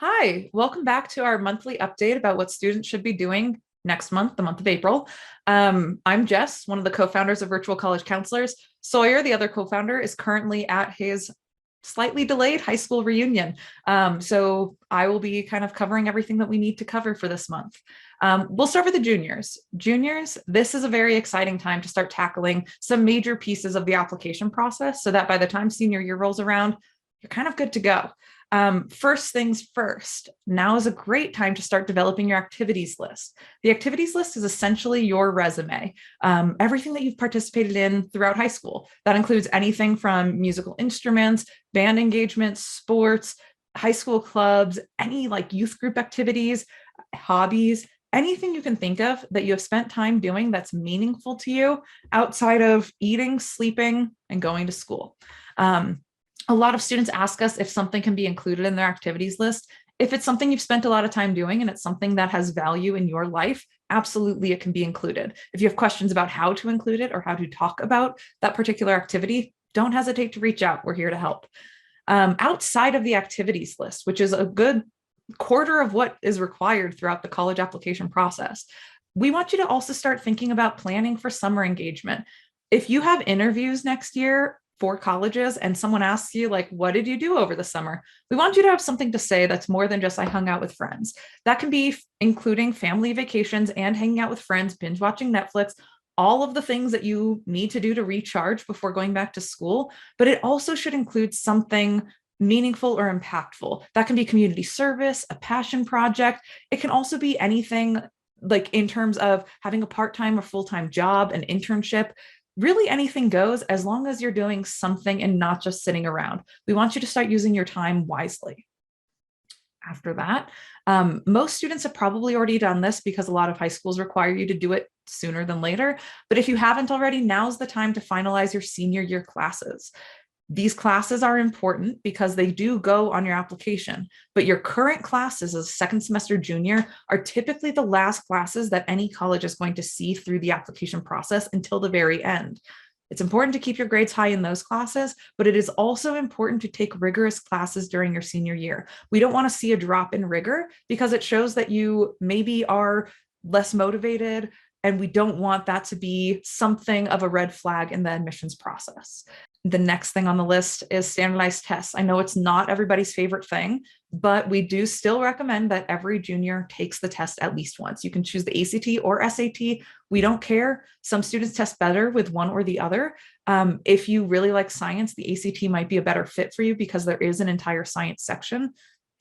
Hi, welcome back to our monthly update about what students should be doing next month, the month of April. I'm Jess, one of the co-founders of Virtual College Counselors. Sawyer, the other co-founder, is currently at his slightly delayed high school reunion. So I will be kind of covering everything that we need to cover for this month. We'll start with the juniors. Juniors, this is a very exciting time to start tackling some major pieces of the application process so that by the time senior year rolls around, you're kind of good to go. First things first, now is a great time to start developing your activities list. The activities list is essentially your resume, everything that you've participated in throughout high school. That includes anything from musical instruments, band engagements, sports, high school clubs, any like youth group activities, hobbies, anything you can think of that you have spent time doing that's meaningful to you outside of eating, sleeping, and going to school. A lot of students ask us if something can be included in their activities list. If it's something you've spent a lot of time doing and it's something that has value in your life, absolutely it can be included. If you have questions about how to include it or how to talk about that particular activity, don't hesitate to reach out. We're here to help. Outside of the activities list, which is a good quarter of what is required throughout the college application process, we want you to also start thinking about planning for summer engagement. If you have interviews next year for colleges and someone asks you like, what did you do over the summer? We want you to have something to say that's more than just I hung out with friends. That can be including family vacations and hanging out with friends, binge watching Netflix, all of the things that you need to do to recharge before going back to school. But it also should include something meaningful or impactful. That can be community service, a passion project. It can also be anything like in terms of having a part-time or full-time job, an internship. Really anything goes as long as you're doing something and not just sitting around. We want you to start using your time wisely. After that, most students have probably already done this because a lot of high schools require you to do it sooner than later. But if you haven't already, now's the time to finalize your senior year classes. These classes are important because they do go on your application, but your current classes as a second semester junior are typically the last classes that any college is going to see through the application process until the very end. It's important to keep your grades high in those classes, but it is also important to take rigorous classes during your senior year. We don't want to see a drop in rigor because it shows that you maybe are less motivated, and we don't want that to be something of a red flag in the admissions process. The next thing on the list is standardized tests. I know it's not everybody's favorite thing, but we do still recommend that every junior takes the test at least once. You can choose the ACT or SAT. We don't care. Some students test better with one or the other. If you really like science, the ACT might be a better fit for you because there is an entire science section. At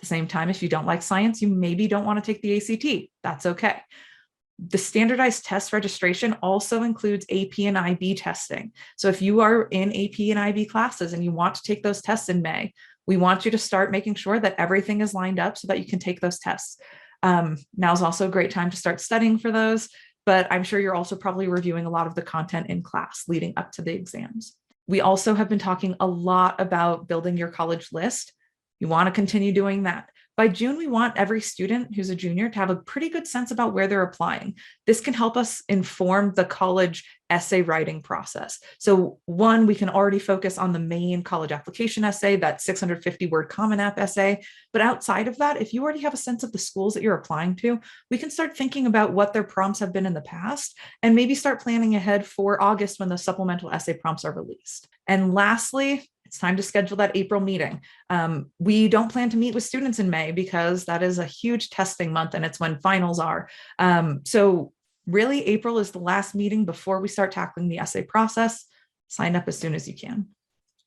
the same time, if you don't like science, you maybe don't want to take the ACT. That's okay. The standardized test registration also includes AP and IB testing. So if you are in AP and IB classes and you want to take those tests in May, we want you to start making sure that everything is lined up so that you can take those tests. Now is also a great time to start studying for those, but I'm sure you're also probably reviewing a lot of the content in class leading up to the exams. We also have been talking a lot about building your college list. You want to continue doing that. By June, we want every student who's a junior to have a pretty good sense about where they're applying. This can help us inform the college essay writing process. So one, we can already focus on the main college application essay, that 650 word Common App essay. But outside of that, if you already have a sense of the schools that you're applying to, we can start thinking about what their prompts have been in the past and maybe start planning ahead for August when the supplemental essay prompts are released. And lastly, it's time to schedule that April meeting. We don't plan to meet with students in May because that is a huge testing month and it's when finals are. So really April is the last meeting before we start tackling the essay process. Sign up as soon as you can.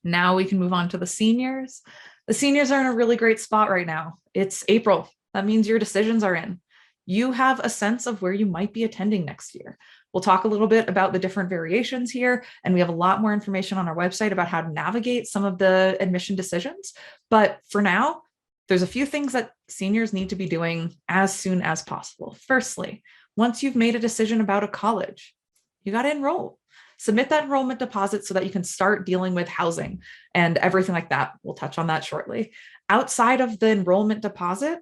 Now we can move on to the seniors. The seniors are in a really great spot right now. It's April. That means your decisions are in. You have a sense of where you might be attending next year. We'll talk a little bit about the different variations here, and we have a lot more information on our website about how to navigate some of the admission decisions. But for now, there's a few things that seniors need to be doing as soon as possible. Firstly, once you've made a decision about a college, you got to enroll. Submit that enrollment deposit so that you can start dealing with housing and everything like that. We'll touch on that shortly. Outside of the enrollment deposit,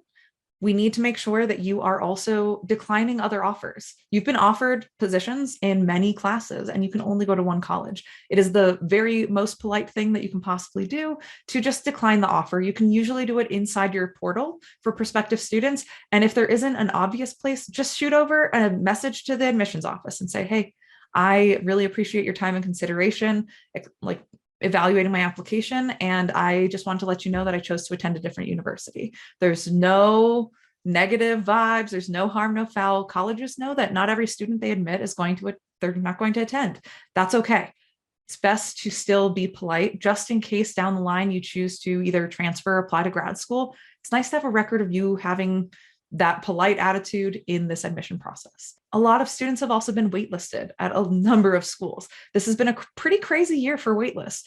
we need to make sure that you are also declining other offers. You've been offered positions in many classes and you can only go to one college. It is the very most polite thing that you can possibly do to just decline the offer. You can usually do it inside your portal for prospective students. And if there isn't an obvious place, just shoot over a message to the admissions office and say, hey, I really appreciate your time and consideration, like evaluating my application. And I just want to let you know that I chose to attend a different university. There's no negative vibes. There's no harm, no foul. Colleges know that not every student they admit is they're not going to attend. That's okay. It's best to still be polite just in case down the line you choose to either transfer or apply to grad school. It's nice to have a record of you having that polite attitude in this admission process. A lot of students have also been waitlisted at a number of schools. This has been a pretty crazy year for waitlists.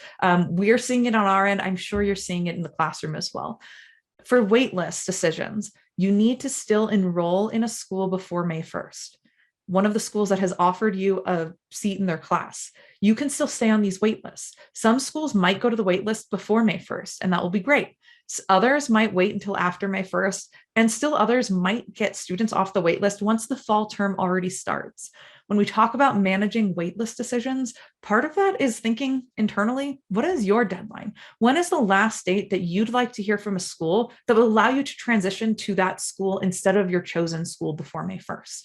We're seeing it on our end. I'm sure you're seeing it in the classroom as well. For waitlist decisions, you need to still enroll in a school before May 1st. One of the schools that has offered you a seat in their class, you can still stay on these waitlists. Some schools might go to the waitlist before May 1st, and that will be great. Others might wait until after May 1st, and still others might get students off the waitlist once the fall term already starts. When we talk about managing waitlist decisions, part of that is thinking internally, what is your deadline? When is the last date that you'd like to hear from a school that will allow you to transition to that school instead of your chosen school before May 1st?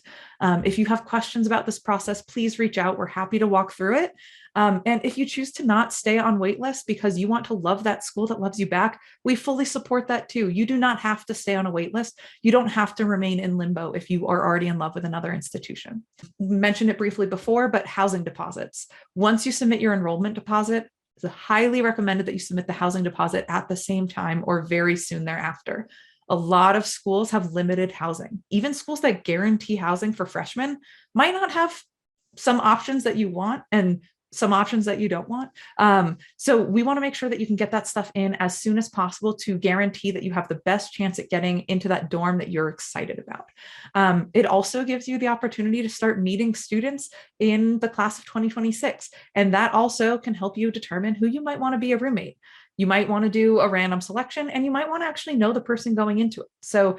If you have questions about this process, please reach out. We're happy to walk through it. And if you choose to not stay on waitlist because you want to love that school that loves you back, we fully support that too. You do not have to stay on a waitlist. You don't have to remain in limbo if you are already in love with another institution. We mentioned it briefly before, but housing deposits. Once you submit your enrollment deposit, it's highly recommended that you submit the housing deposit at the same time or very soon thereafter. A lot of schools have limited housing. Even schools that guarantee housing for freshmen might not have some options that you want and some options that you don't want. So we want to make sure that you can get that stuff in as soon as possible to guarantee that you have the best chance at getting into that dorm that you're excited about. It also gives you the opportunity to start meeting students in the class of 2026. And that also can help you determine who you might want to be a roommate. You might want to do a random selection and you might want to actually know the person going into it. So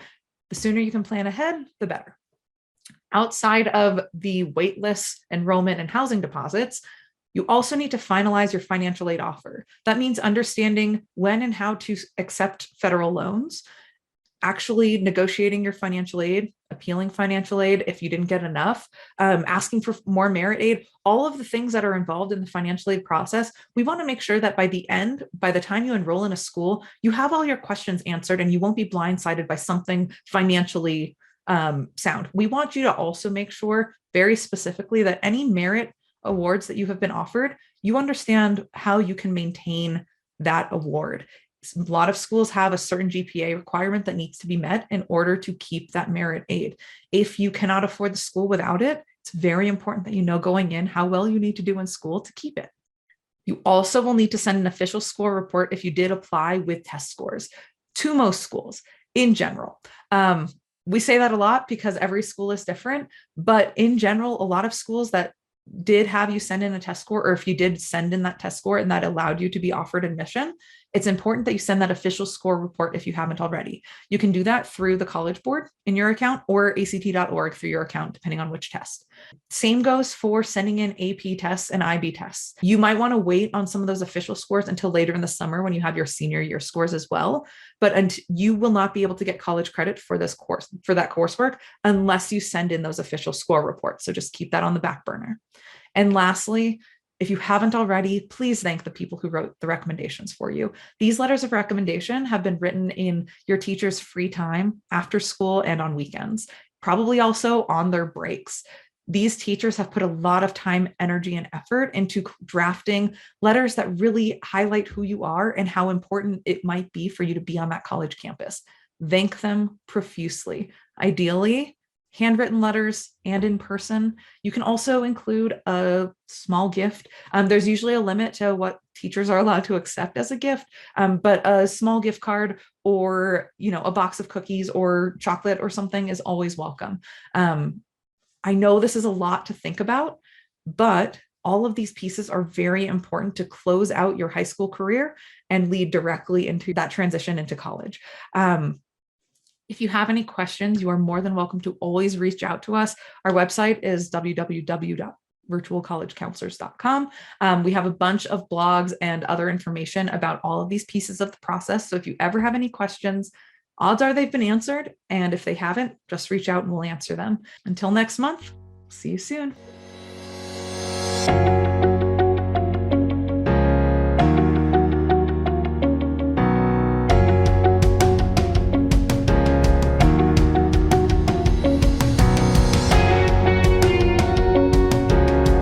the sooner you can plan ahead, the better. Outside of the waitlist, enrollment, and housing deposits, you also need to finalize your financial aid offer. That means understanding when and how to accept federal loans, actually negotiating your financial aid, appealing financial aid if you didn't get enough, asking for more merit aid, all of the things that are involved in the financial aid process. We want to make sure that by the time you enroll in a school, you have all your questions answered and you won't be blindsided by something financially sound. We want you to also make sure very specifically that any merit awards that you have been offered, you understand how you can maintain that award. A lot of schools have a certain GPA requirement that needs to be met in order to keep that merit aid. If you cannot afford the school without it, it's very important that you know going in how well you need to do in school to keep it. You also will need to send an official score report if you did apply with test scores to most schools in general. We say that a lot because every school is different, but in general, a lot of schools that did have you send in a test score, or if you did send in that test score and that allowed you to be offered admission, it's important that you send that official score report if you haven't already. You can do that through the College Board in your account or act.org through your account, depending on which test. Same goes for sending in AP tests and IB tests. You might want to wait on some of those official scores until later in the summer when you have your senior year scores as well. But you will not be able to get college credit for this course, for that coursework, unless you send in those official score reports. So just keep that on the back burner. And lastly, if you haven't already, please thank the people who wrote the recommendations for you. These letters of recommendation have been written in your teacher's free time, after school, and on weekends, probably also on their breaks. These teachers have put a lot of time, energy, and effort into drafting letters that really highlight who you are and how important it might be for you to be on that college campus. Thank them profusely. Ideally, handwritten letters and in person. You can also include a small gift. There's usually a limit to what teachers are allowed to accept as a gift, but a small gift card or a box of cookies or chocolate or something is always welcome. I know this is a lot to think about, but all of these pieces are very important to close out your high school career and lead directly into that transition into college. If you have any questions, you are more than welcome to always reach out to us. Our website is www.virtualcollegecounselors.com. We have a bunch of blogs and other information about all of these pieces of the process. So if you ever have any questions, odds are they've been answered. And if they haven't, just reach out and we'll answer them. Until next month, see you soon.